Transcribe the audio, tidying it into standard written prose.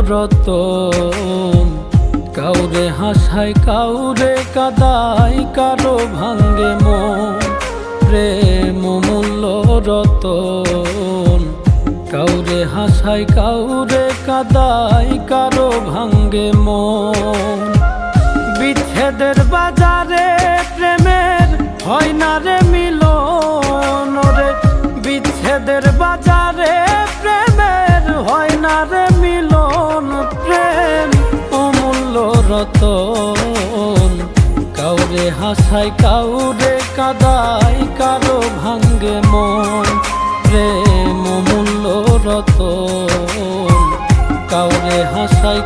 রতন। কাউরে হাসায় কাউরে কাদায়, কারো ভাঙ্গে মন। প্রেম অমূল্য রতন। কাউরে হাসায় কাউরে কাদায়, কারো ভাঙ্গে মন। বিচ্ছেদের বাজারে প্রেমের হয় না রে মিলন রে। বিচ্ছেদের বাজারে প্রেমের হয় না রে মিলন। প্রেম অমূল্য রতন। কাউরে হাসায় কাউরে কাদায়, কারো ভাঙ্গে মন। প্রেম অমূল্য রতন। কাউরে হাসায়